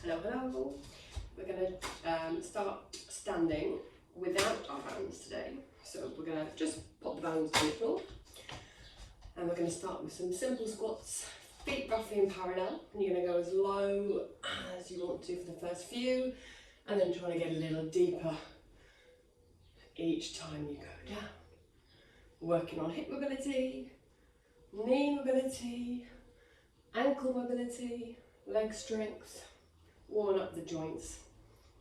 Hello, hello. We're going to start standing without our bands today. So we're going to just pop the bands on the floor. And we're going to start with some simple squats, feet roughly in parallel. And you're going to go as low as you want to for the first few. And then try to get a little deeper each time you go down. Working on hip mobility, knee mobility, ankle mobility, leg strength. Warm up the joints.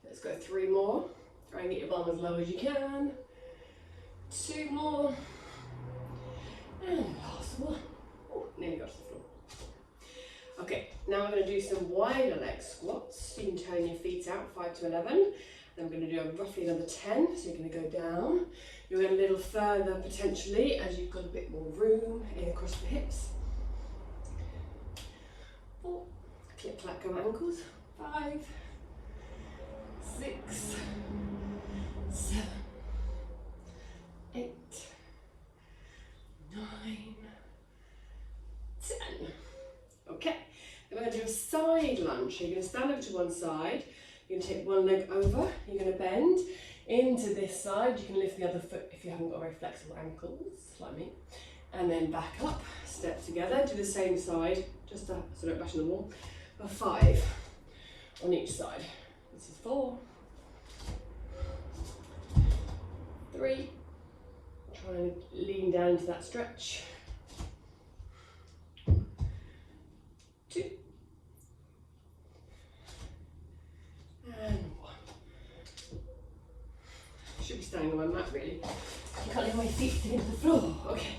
Let's go 3 more. Try and get your bum as low as you can. 2 more. And last one. Oh, nearly got to the floor. Okay, now we're going to do some wider leg squats. You can turn your feet out 5 to 11. Then we're going to do roughly another 10. So you're going to go down. You'll get a little further potentially as you've got a bit more room in across the hips. 4. Click, clack, go ankles. 5, 6, 7, 8, 9, 10. Okay, then we're going to do a side lunge. So you're going to stand over to one side, you're going to take one leg over, you're going to bend into this side. You can lift the other foot if you haven't got very flexible ankles, like me. And then back up, step together, do the same side, just so don't bash on the wall, for 5. On each side. This is 4, 3, try and lean down into that stretch, 2, and 1. Should be standing on my mat really. I can't leave my feet sticking to the floor. Okay,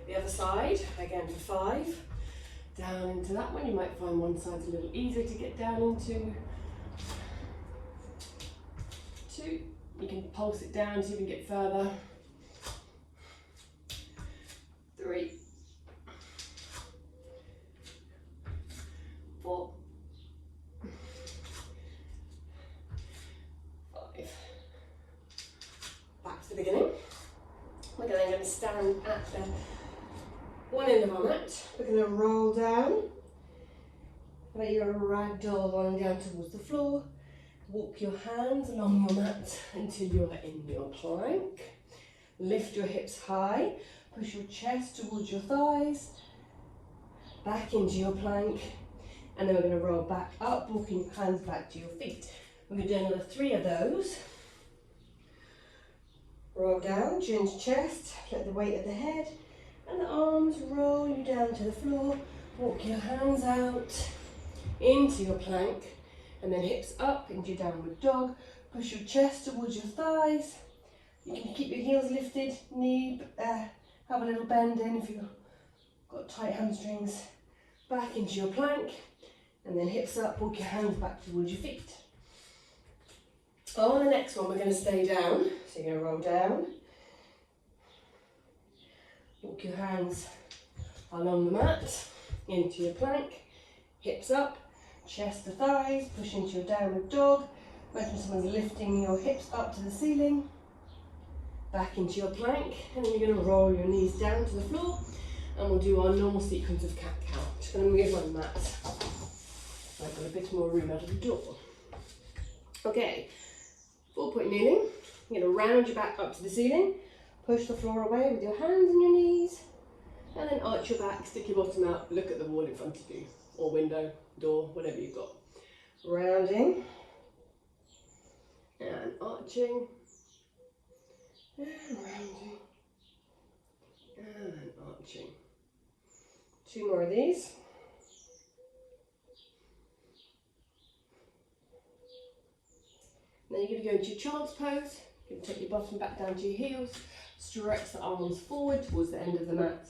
the other side, again for 5. Down into that one. You might find one side's a little easier to get down into. 2. You can pulse it down so you can get further. 3, 4, 5. Back to the beginning. We're then going to stand at the one end of our mat. We're going to roll down. Let your ragdoll rolling down towards the floor. Walk your hands along your mat until you're in your plank. Lift your hips high. Push your chest towards your thighs. Back into your plank. And then we're going to roll back up, walking your hands back to your feet. We're going to do another 3 of those. Roll down, chin to chest. Let the weight of the head and the arms roll you down to the floor. Walk your hands out into your plank and then hips up into your downward dog. Push your chest towards your thighs. You can keep your heels lifted, knee, have a little bend in if you've got tight hamstrings. Back into your plank and then hips up, walk your hands back towards your feet. On the next one we're going to stay down, so you're going to roll down. Walk your hands along the mat, into your plank, hips up, chest to thighs, push into your downward dog. Imagine someone's lifting your hips up to the ceiling, back into your plank, and then you're going to roll your knees down to the floor, and we'll do our normal sequence of cat-cow. Just going to move my mat, so I've got a bit more room out of the door. Okay, 4-point kneeling. You're going to round your back up to the ceiling. Push the floor away with your hands and your knees, and then arch your back, stick your bottom out, look at the wall in front of you, or window, door, whatever you've got. Rounding, and arching, and rounding, and arching. 2 more of these. Then you're going to go into your child's pose. You can take your bottom back down to your heels. Stretch the arms forward towards the end of the mat.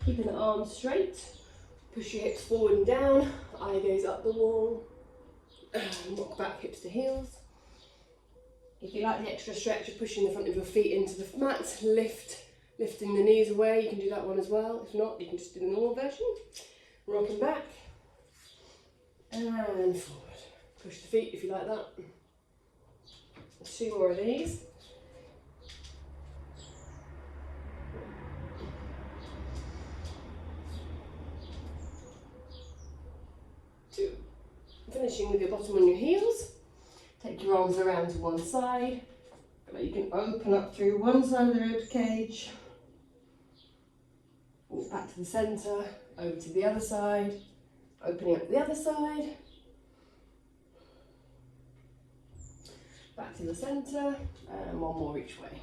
Keeping the arms straight. Push your hips forward and down. Eye gaze up the wall. And rock back, hips to heels. If you like the extra stretch of pushing the front of your feet into the mat, lifting the knees away, you can do that one as well. If not, you can just do the normal version. Rocking back. And forward. Push the feet if you like that. 2 more of these. 2, finishing with your bottom on your heels. Take your arms around to one side. You can open up through one side of the rib cage. Walk back to the centre, over to the other side, opening up the other side. Back to the centre, and one more each way.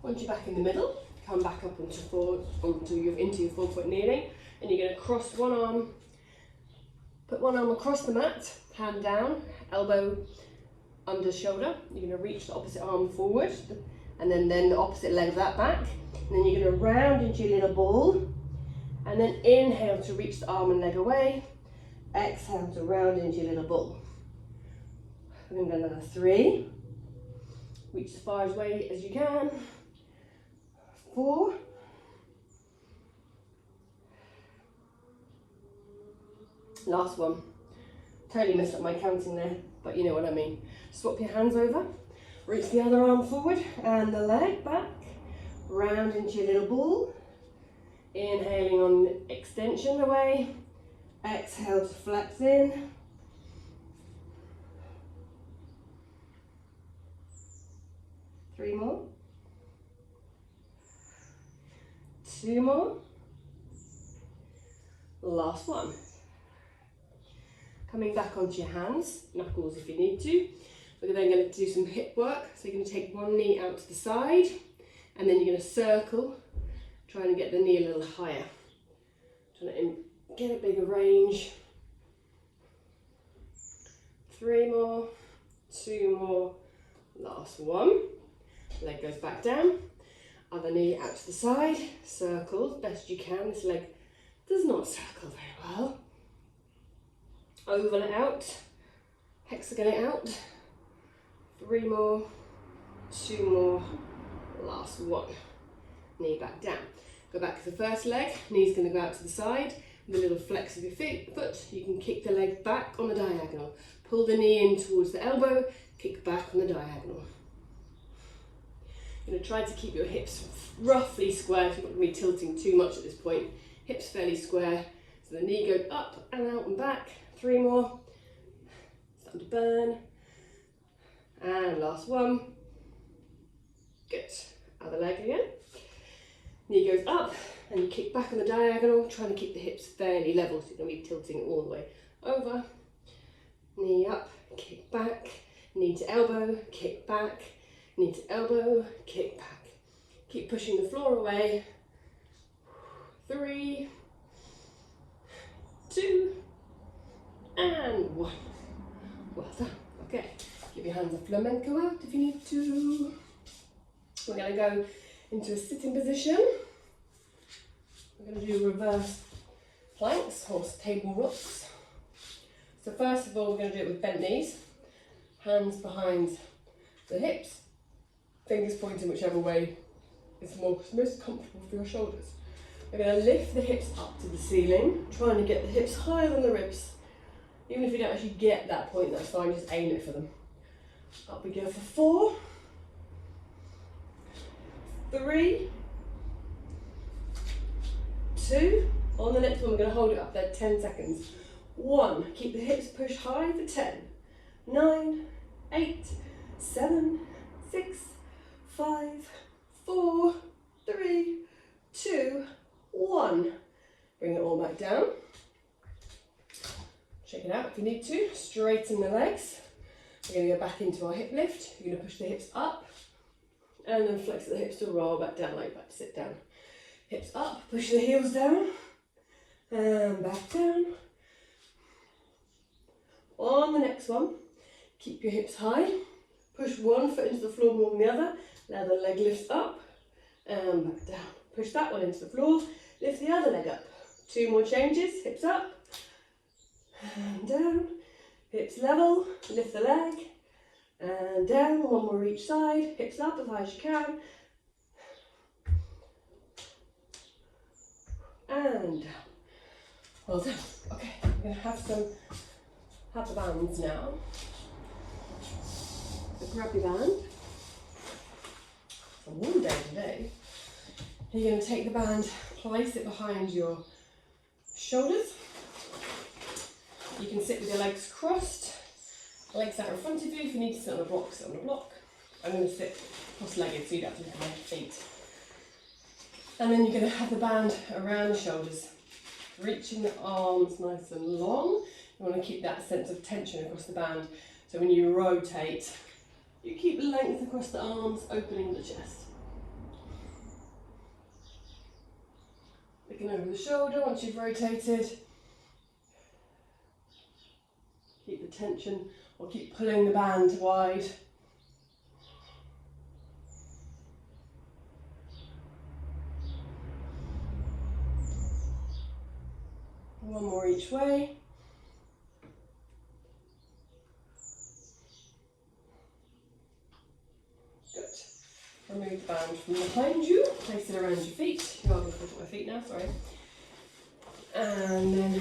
Once you're back in the middle, come back up into your 4-point kneeling, and you're going to cross one arm, put one arm across the mat, hand down, elbow under shoulder. You're going to reach the opposite arm forward, and then the opposite leg of that back. And then you're going to round into your little ball, and then inhale to reach the arm and leg away. Exhale to round into your little ball. We're going to do another 3. Reach as far away as you can. 4. Last one. Totally messed up my counting there, but you know what I mean. Swap your hands over, reach the other arm forward and the leg back, round into your little ball. Inhaling on extension away, exhale to flex in. 3 more. 2 more. Last one. Coming back onto your hands, knuckles if you need to. We're then going to do some hip work. So you're going to take one knee out to the side, and then you're going to circle, trying to get the knee a little higher. Trying to get a bigger range. 3 more, 2 more, last one. Leg goes back down, other knee out to the side, circle best you can. This leg does not circle very well. Oval it out, hexagon it out. 3 more, 2 more, last one. Knee back down. Go back to the first leg, knee's going to go out to the side. With a little flex of your foot, you can kick the leg back on the diagonal. Pull the knee in towards the elbow, kick back on the diagonal. You're going to try to keep your hips roughly square, so you're not going to be tilting too much at this point. Hips fairly square, so the knee goes up and out and back. 3 more, starting to burn. And last one. Good. Other leg again. Knee goes up and you kick back on the diagonal, trying to keep the hips fairly level, so you're going to be tilting all the way over. Knee up, kick back, knee to elbow, kick back, knee to elbow, kick back. Keep pushing the floor away. 3, 2, and 1. Well done. Okay, give your hands a flamenco out if you need to. We're going to go into a sitting position. We're going to do reverse planks or table rocks. So first of all, we're going to do it with bent knees, hands behind the hips, fingers pointing whichever way is most comfortable for your shoulders. We're going to lift the hips up to the ceiling, trying to get the hips higher than the ribs. Even if you don't actually get that point, that's fine, just aim it for them. Up we go for 4, 3, 2. On the next one, we're going to hold it up there 10 seconds. 1, keep the hips pushed high for 10, 9, 8, 7, 6, 5, 4, 3, 2, 1. Bring it all back down. Check it out if you need to. Straighten the legs. We're going to go back into our hip lift. You're going to push the hips up and then flex the hips to roll back down, like back to sit down. Hips up, push the heels down and back down. On the next one, keep your hips high. Push one foot into the floor more than the other. Now the leg lifts up and back down. Push that one into the floor. Lift the other leg up. 2 more changes. Hips up and down. Hips level. Lift the leg and down. 1 more each side. Hips up as high as you can. And down. Well done. Okay, we're going to have the bands now. So grab your band. It's a warm day today. You're going to take the band, place it behind your shoulders. You can sit with your legs crossed, legs out in front of you. If you need to sit on a block, sit on a block. I'm going to sit cross-legged so you don't have to look at my feet. And then you're going to have the band around the shoulders, reaching the arms nice and long. You want to keep that sense of tension across the band. So when you rotate, you keep length across the arms, opening the chest. Looking over the shoulder once you've rotated. Keep the tension or keep pulling the band wide. One more each way. Good. Remove the band from behind you, place it around your feet. You are going to look at my feet now, sorry. And then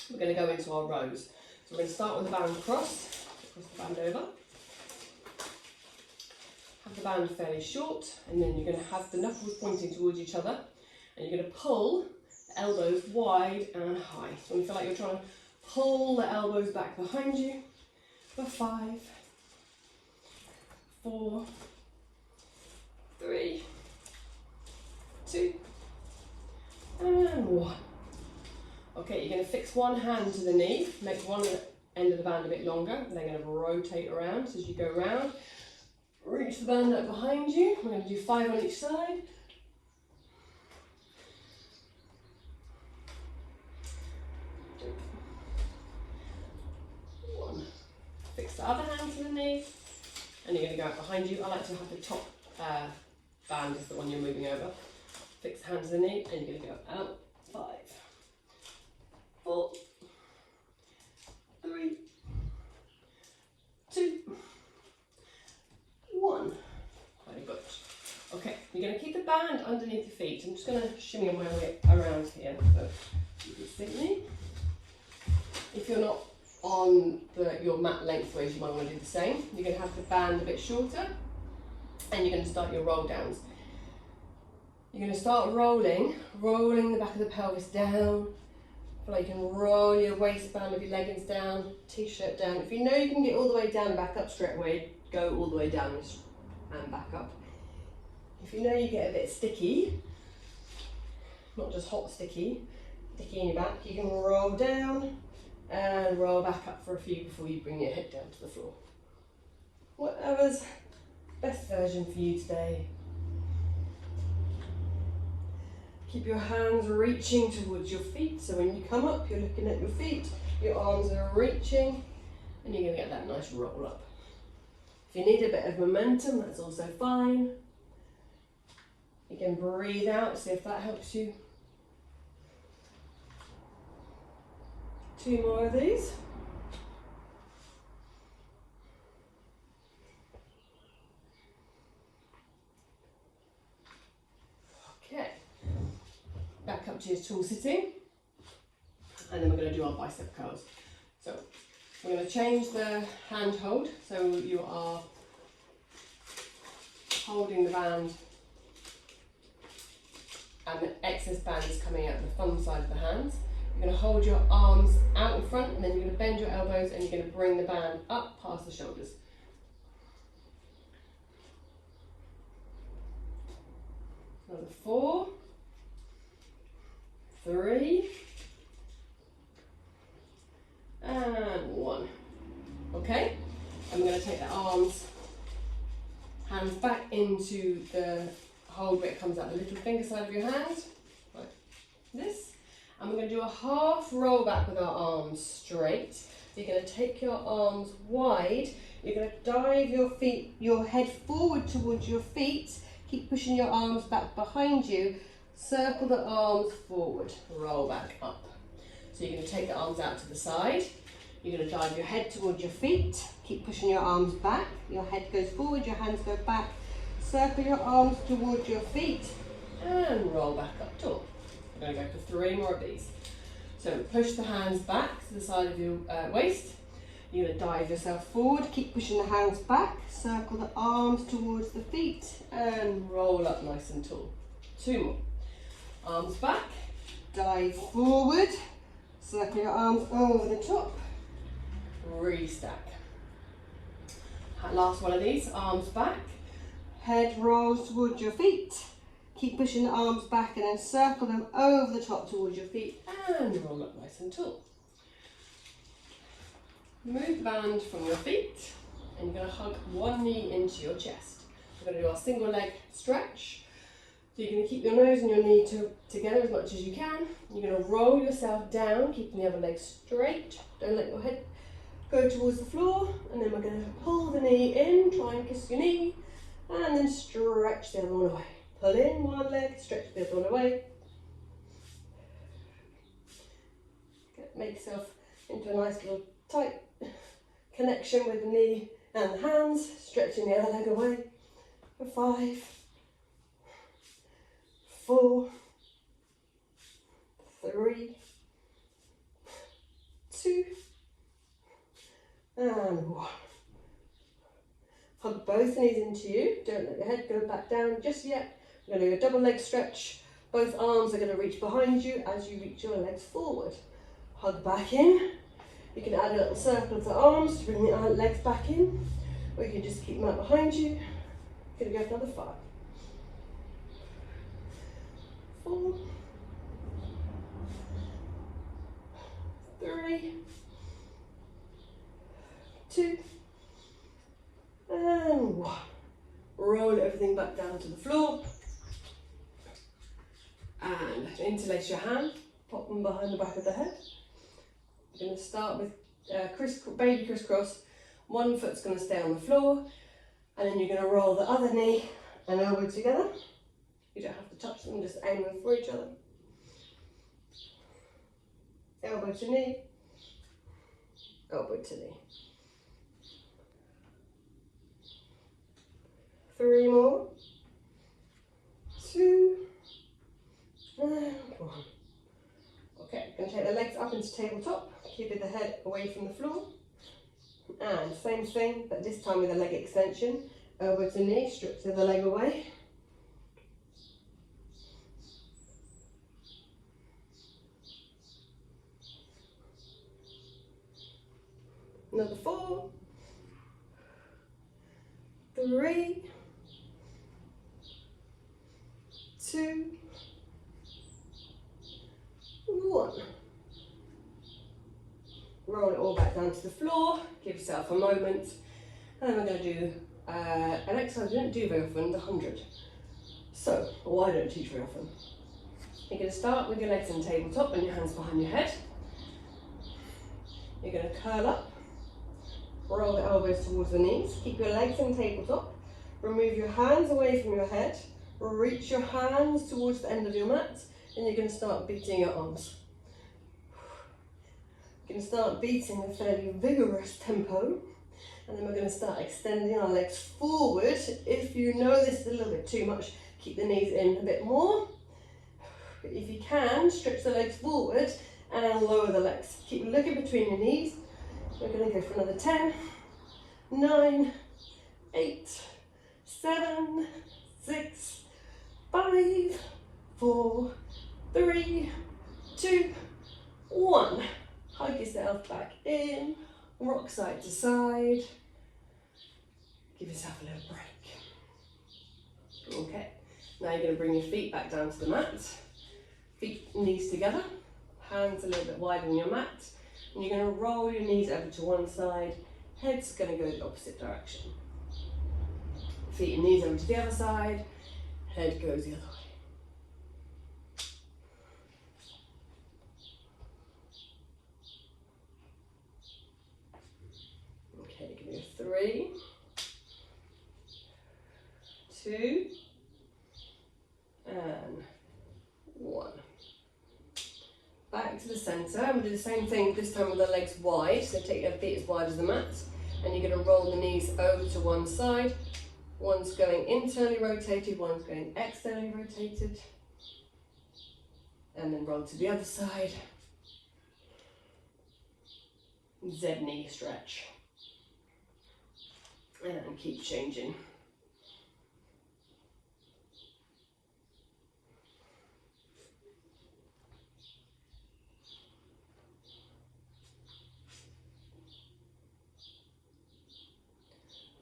we're going to go into our rows. So we're going to start with the band cross the band over. Have the band fairly short, and then you're going to have the knuckles pointing towards each other, and you're going to pull the elbows wide and high. So when you feel like you're trying to pull the elbows back behind you for 5, 4, 3, 2, and 1. Okay, you're going to fix one hand to the knee, make one end of the band a bit longer, and then going to rotate around. So as you go around, reach the band up behind you. We're going to do 5 on each side. 2, 1. Fix the other hand to the knee, and you're going to go out behind you. I like to have the top band is the one you're moving over. Fix the hand to the knee, and you're going to go out. 5, 4, 3, 2, 1. Very good. Okay, you're going to keep the band underneath your feet. I'm just going to shimmy my way around here so you can see me. If you're not on your mat lengthways, you might want to do the same. You're going to have the band a bit shorter, and you're going to start your roll downs. You're going to start rolling the back of the pelvis down. Feel like you can roll your waistband of your leggings down, t-shirt down. If you know you can get all the way down and back up straight away, go all the way down and back up. If you know you get a bit sticky, not just hot sticky in your back, you can roll down and roll back up for a few before you bring your head down to the floor. Whatever's best version for you today. Keep your hands reaching towards your feet, so when you come up, you're looking at your feet, your arms are reaching, and you're going to get that nice roll up. If you need a bit of momentum, that's also fine. You can breathe out, see if that helps you. 2 more of these. Okay. Back up to your tall sitting, and then we're going to do our bicep curls. So we're going to change the hand hold, so you are holding the band and the excess band is coming out the thumb side of the hands. You're going to hold your arms out in front, and then you're going to bend your elbows, and you're going to bring the band up past the shoulders. Another 4, 3, and 1. Okay, and we're going to take the hands back into the hold where it comes out the little finger side of your hand, like this. And we're going to do a half roll back with our arms straight. So you're going to take your arms wide. You're going to dive your head forward towards your feet. Keep pushing your arms back behind you. Circle the arms forward, roll back up. So you're going to take the arms out to the side. You're going to dive your head towards your feet. Keep pushing your arms back. Your head goes forward, your hands go back. Circle your arms towards your feet and roll back up tall. We're going to go for 3 more of these. So push the hands back to the side of your waist. You're going to dive yourself forward, keep pushing the hands back, circle the arms towards the feet and roll up nice and tall. 2 more. Arms back, dive forward, circle your arms over the top, restack. Last one of these, arms back, head rolls towards your feet, keep pushing the arms back and then circle them over the top towards your feet and roll up nice and tall. Move the band from your feet and you're going to hug one knee into your chest. We're going to do our single leg stretch. So you're going to keep your nose and your knee together as much as you can. You're going to roll yourself down, keeping the other leg straight. Don't let your head go towards the floor. And then we're going to pull the knee in, try and kiss your knee, and then stretch the other one away. Pull in one leg, stretch the other one away. Make yourself into a nice little tight connection with the knee and the hands, stretching the other leg away for 5, 4, 3, 2, and 1. Hug both knees into you. Don't let your head go back down just yet. We're going to do a double leg stretch. Both arms are going to reach behind you as you reach your legs forward. Hug back in. You can add a little circle of the arms to bring the legs back in, or you can just keep them out behind you. Going to go for another 5, 4, 3, 2, and 1. Roll everything back down to the floor. And interlace your hand, pop them behind the back of the head. You're going to start with baby crisscross. One foot's going to stay on the floor, and then you're going to roll the other knee and elbow together. You don't have to touch them, just aim them for each other. Elbow to knee, elbow to knee. 3 more. 2, and 1. Okay, going to take the legs up into tabletop, keeping the head away from the floor. And same thing, but this time with a leg extension. Elbow to knee, stretch the other leg away. Another 4, 3, 2, 1. Roll it all back down to the floor, give yourself a moment, and then we're going to do an exercise we don't do very often, the 100. So, or I don't teach very often. You're going to start with your legs in tabletop and your hands behind your head. You're going to curl up, roll the elbows towards the knees, keep your legs in tabletop, remove your hands away from your head, reach your hands towards the end of your mat, and you're going to start beating your arms. You're going to start beating a fairly vigorous tempo, and then we're going to start extending our legs forward. If you know this is a little bit too much, keep the knees in a bit more. But if you can, stretch the legs forward and lower the legs. Keep looking between your knees. We're going to go for another 10, 9, 8, 7, 6, 5, 4, 3, 2, 1. Hug yourself back in, rock side to side. Give yourself a little break. Okay, now you're going to bring your feet back down to the mat. Feet, knees together, hands a little bit wider than your mat. And you're going to roll your knees over to one side, head's going to go the opposite direction. Feet and knees over to the other side, head goes the other way. Okay, give me a 3, 2, and 1. Back to the centre, and we'll do the same thing this time with the legs wide, so take your feet as wide as the mat, and you're going to roll the knees over to one side. One's going internally rotated, one's going externally rotated, and then roll to the other side. Z knee stretch. And keep changing.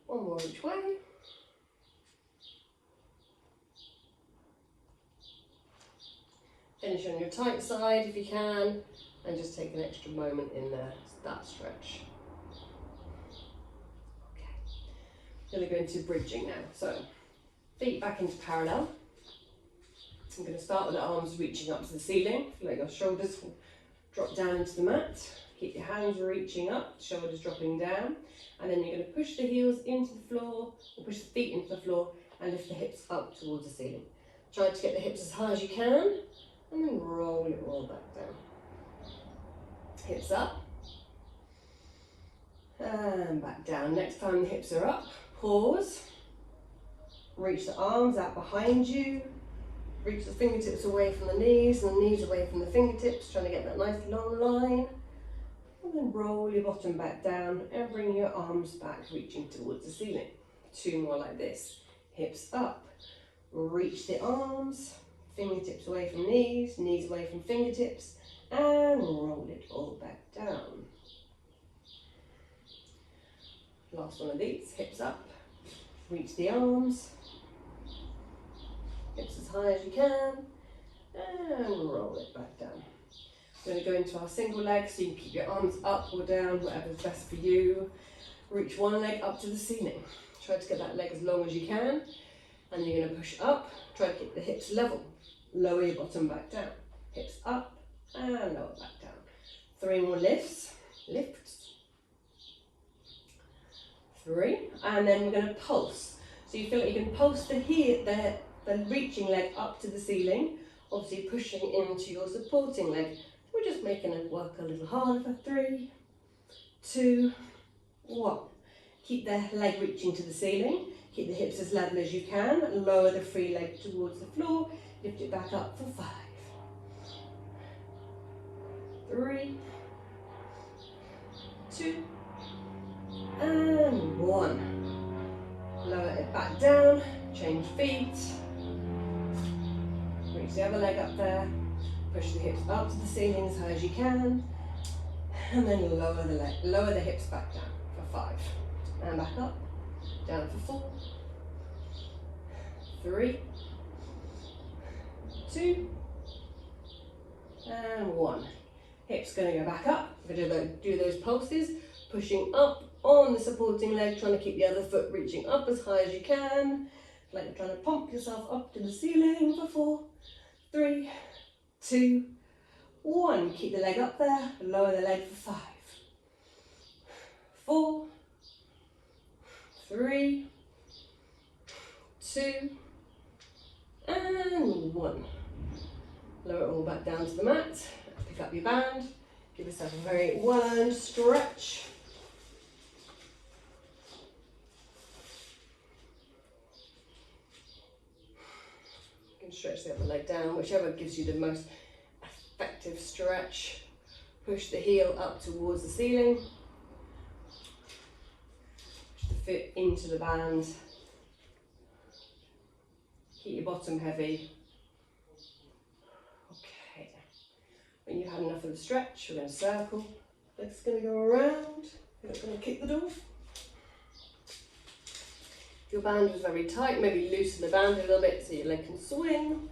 One more each way. Finish on your tight side if you can, and just take an extra moment in there, that stretch. Okay, I'm going to go into bridging now. So, feet back into parallel. I'm going to start with the arms reaching up to the ceiling. Let your shoulders drop down into the mat. Keep your hands reaching up, shoulders dropping down. And then you're going to push the heels into the floor, or push the feet into the floor, and lift the hips up towards the ceiling. Try to get the hips as high as you can, and then roll it all back down. Hips up, and back down. Next time the hips are up, pause. Reach the arms out behind you. Reach the fingertips away from the knees, and the knees away from the fingertips, trying to get that nice long line. And then roll your bottom back down and bring your arms back, reaching towards the ceiling. Two more like this. Hips up, reach the arms, fingertips away from knees, knees away from fingertips, and roll it all back down. Last one of these, hips up, reach the arms, hips as high as you can, and roll it back down. We're going to go into our single leg, so you can keep your arms up or down, whatever's best for you. Reach one leg up to the ceiling. Try to get that leg as long as you can, and you're going to push up. Try to keep the hips level. Lower your bottom back down. Hips up and lower back down. 3 more lifts. Lifts. 3, and then we're going to pulse. So you feel like you can pulse the reaching leg up to the ceiling, obviously pushing into your supporting leg. We're just making it work a little harder for 3, 2, 1. Keep the leg reaching to the ceiling. Keep the hips as level as you can. Lower the free leg towards the floor. Lift it back up for 5, 3, 2, and 1. Lower it back down. Change feet. Reach the other leg up there. Push the hips up to the ceiling as high as you can, and then lower the hips back down for 5, and back up, down for 4, 3, 2, and 1. Hips going to go back up. We're going to do those pulses, pushing up on the supporting leg, trying to keep the other foot reaching up as high as you can, like you're trying to pump yourself up to the ceiling for 4, 3, 2, 1. Keep the leg up there, lower the leg for 5, 4, 3, 2, and 1. Lower it all back down to the mat. Pick up your band. Give yourself a very well-earned stretch. You can stretch the other leg down, whichever gives you the most effective stretch. Push the heel up towards the ceiling. Push the foot into the band. Keep your bottom heavy. Okay. When you've had enough of the stretch, we're going to circle. Leg's going to go around. You're not going to kick the door. If your band was very tight, maybe loosen the band a little bit so your leg can swing.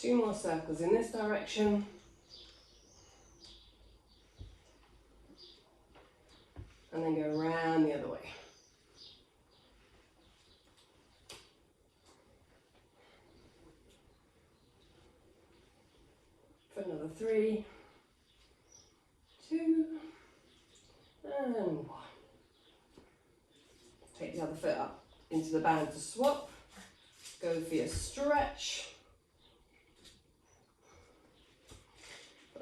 Two more circles in this direction. And then go around the other way. For another 3, 2, and 1. Take the other foot up into the band to swap. Go for your stretch.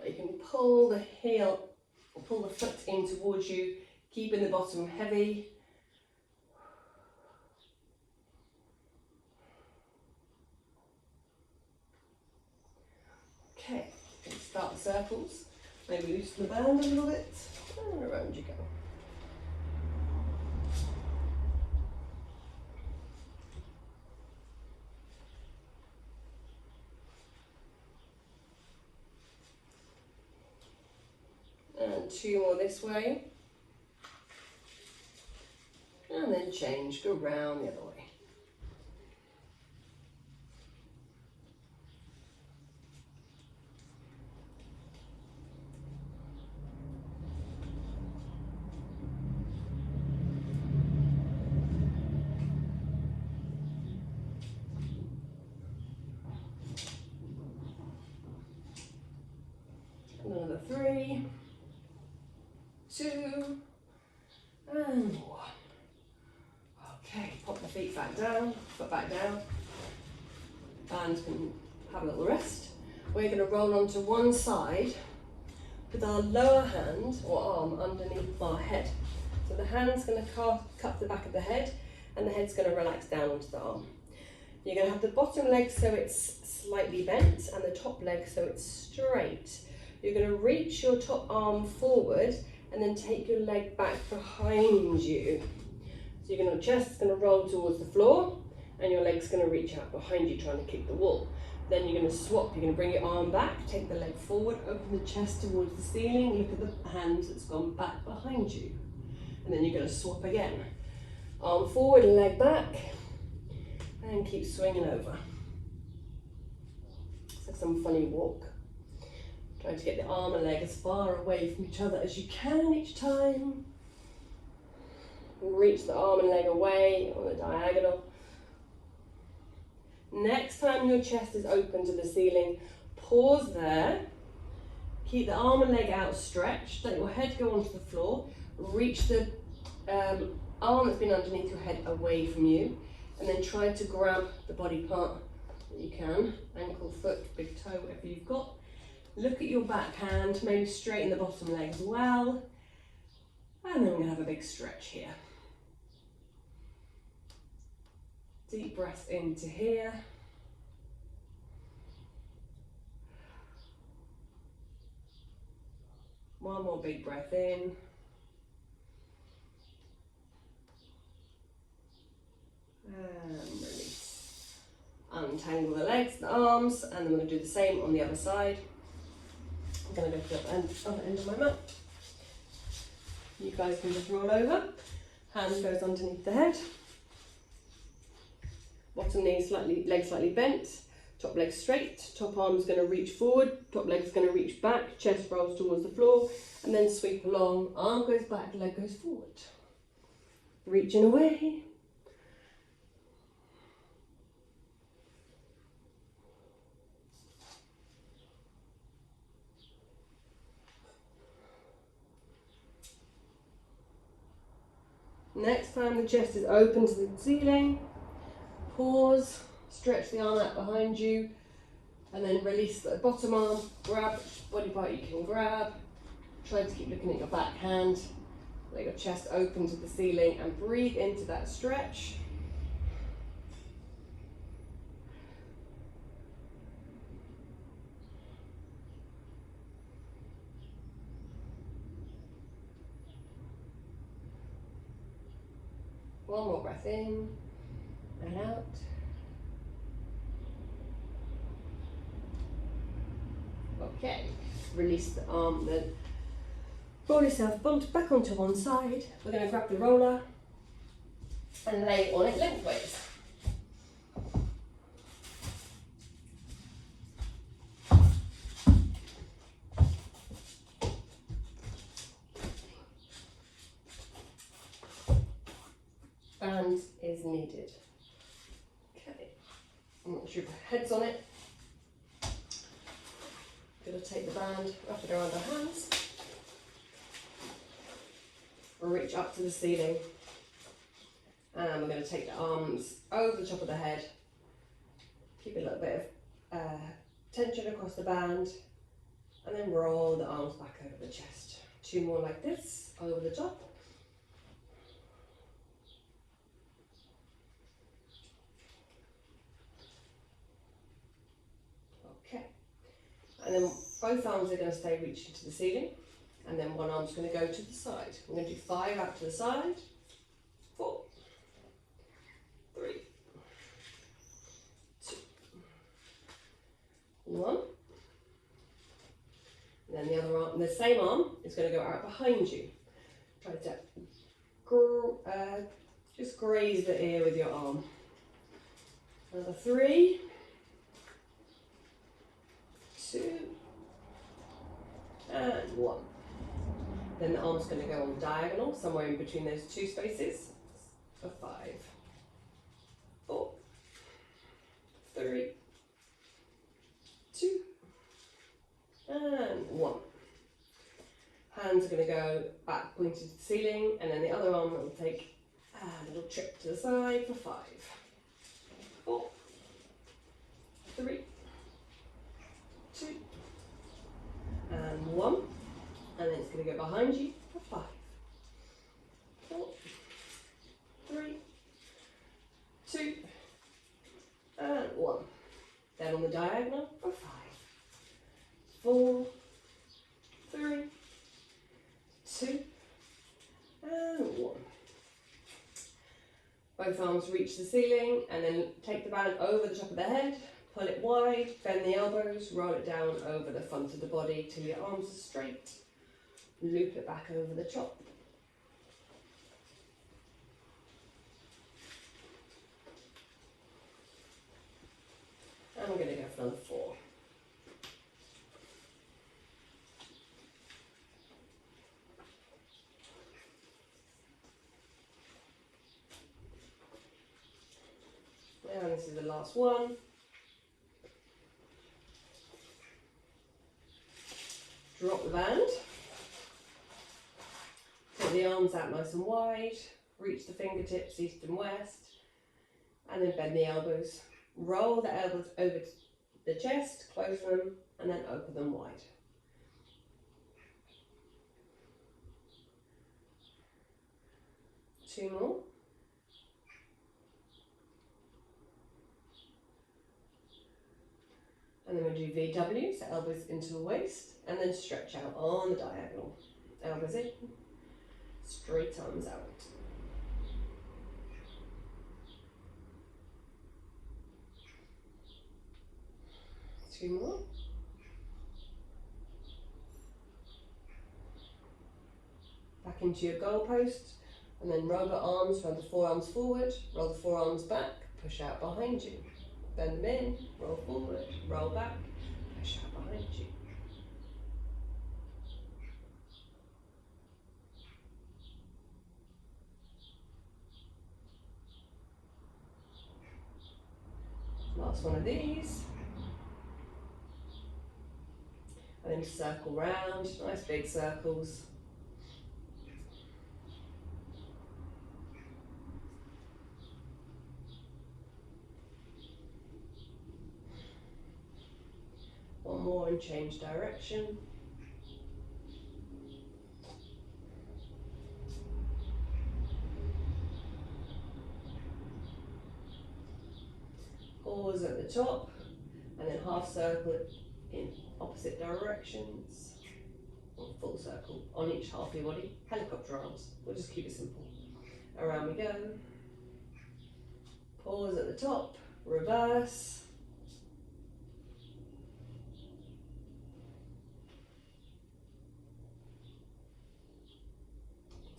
You can pull the heel or pull the foot in towards you, keeping the bottom heavy. Okay, start the circles. Maybe loosen the band a little bit, and around you go. And 2 more this way. And then change, go round the other way. Another 3, 2, and 1. Okay, pop the feet back down, foot back down. Band can have a little rest. We're going to roll onto one side with our lower hand or arm underneath our head. So the hand's going to cup the back of the head and the head's going to relax down onto the arm. You're going to have the bottom leg so it's slightly bent and the top leg so it's straight. You're going to reach your top arm forward and then take your leg back behind you. So you're going to, chest's going to roll towards the floor and your leg's going to reach out behind you trying to kick the wall. Then you're going to swap, you're going to bring your arm back, take the leg forward, open the chest towards the ceiling, look at the hand that's gone back behind you. And then you're going to swap again. Arm forward, leg back, and keep swinging over. It's like some funny walk. Trying to get the arm and leg as far away from each other as you can each time. Reach the arm and leg away on the diagonal. Next time your chest is open to the ceiling, pause there. Keep the arm and leg outstretched. Let your head go onto the floor. Reach the arm that's been underneath your head away from you. And then try to grab the body part that you can. Ankle, foot, big toe, whatever you've got. Look at your back hand, maybe straighten the bottom leg as well. And then we're going to have a big stretch here. Deep breath into here. One more big breath in. And release. Untangle the legs, the arms, and then we're going to do the same on the other side. I'm going to go to the other end of my mat. You guys can just roll over. Hand goes underneath the head. Bottom knee slightly, leg slightly bent. Top leg straight. Top arm's going to reach forward. Top leg's going to reach back. Chest rolls towards the floor. And then sweep along. Arm goes back, leg goes forward. Reaching away. Next time the chest is open to the ceiling, pause, stretch the arm out behind you, and then release the bottom arm, grab which body part you can grab, try to keep looking at your back hand, let your chest open to the ceiling and breathe into that stretch. One more breath in and out. Okay, release the arm, then roll yourself back onto one side. We're going to grab the roller and lay on it lengthways. Band is needed. Okay, I'm not sure if the head's on it. Going to take the band, wrap it around our hands, reach up to the ceiling, and we're going to take the arms over the top of the head, keep a little bit of tension across the band, and then roll the arms back over the chest. 2 more like this, over the top. And then both arms are going to stay reaching to the ceiling, and then one arm's going to go to the side. I'm going to do 5 out to the side, 4, 3, 2, 1. And then the other arm, the same arm is going to go out behind you. Try to just graze the ear with your arm. Another 3, 2, and 1. Then the arm's going to go on the diagonal, somewhere in between those 2 spaces, for 5, 4, 3, 2, and 1. Hands are going to go back pointed to the ceiling, and then the other arm will take a little trip to the side for 5, 4, 3, 2, and 1. And then it's going to go behind you for 5, 4, 3, 2, and 1. Then on the diagonal for 5, 4, 3, 2, and 1. Both arms reach the ceiling, and then take the band over the top of the head, pull it wide, bend the elbows, roll it down over the front of the body till your arms are straight. Loop it back over the top. And we're going to go for another 4. And this is the last one. Drop the band. Take the arms out nice and wide. Reach the fingertips east and west. And then bend the elbows. Roll the elbows over the chest, close them, and then open them wide. Two more. And then we'll do VW, so elbows into the waist, and then stretch out on the diagonal. Elbows in, straight arms out. Two more. Back into your goal post, and then roll the arms, roll the forearms forward, roll the forearms back, push out behind you. Bend them in, roll forward, roll back, push out behind you. Last one of these. And then circle round, nice big circles. One more and change direction. Pause at the top, and then half circle it in opposite directions, or full circle on each half of your body. Helicopter arms, we'll just keep it simple. Around we go. Pause at the top, reverse.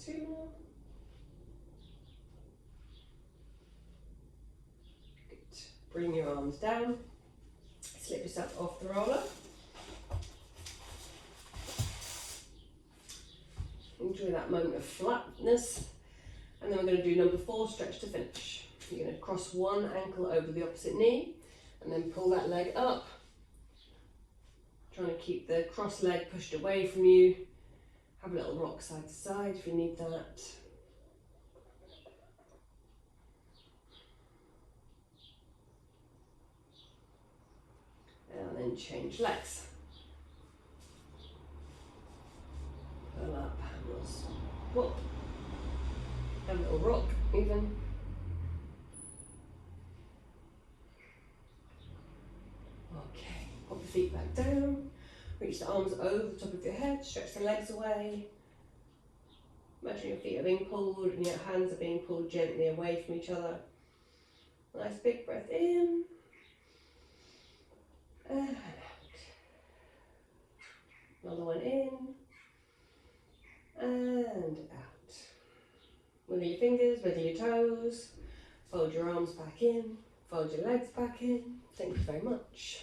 Two more. Good. Bring your arms down. Slip yourself off the roller. Enjoy that moment of flatness. And then we're going to do number 4, stretch to finish. You're going to cross one ankle over the opposite knee and then pull that leg up. Trying to keep the cross leg pushed away from you. Have a little rock side to side if you need that. And then change legs. Pull up, whoop. Have a little rock even. Okay, pop the feet back down. Reach the arms over the top of your head, stretch the legs away. Imagine your feet are being pulled and your hands are being pulled gently away from each other. Nice big breath in and out. Another one in and out. Wiggle your fingers, wiggle your toes, fold your arms back in, fold your legs back in. Thank you very much.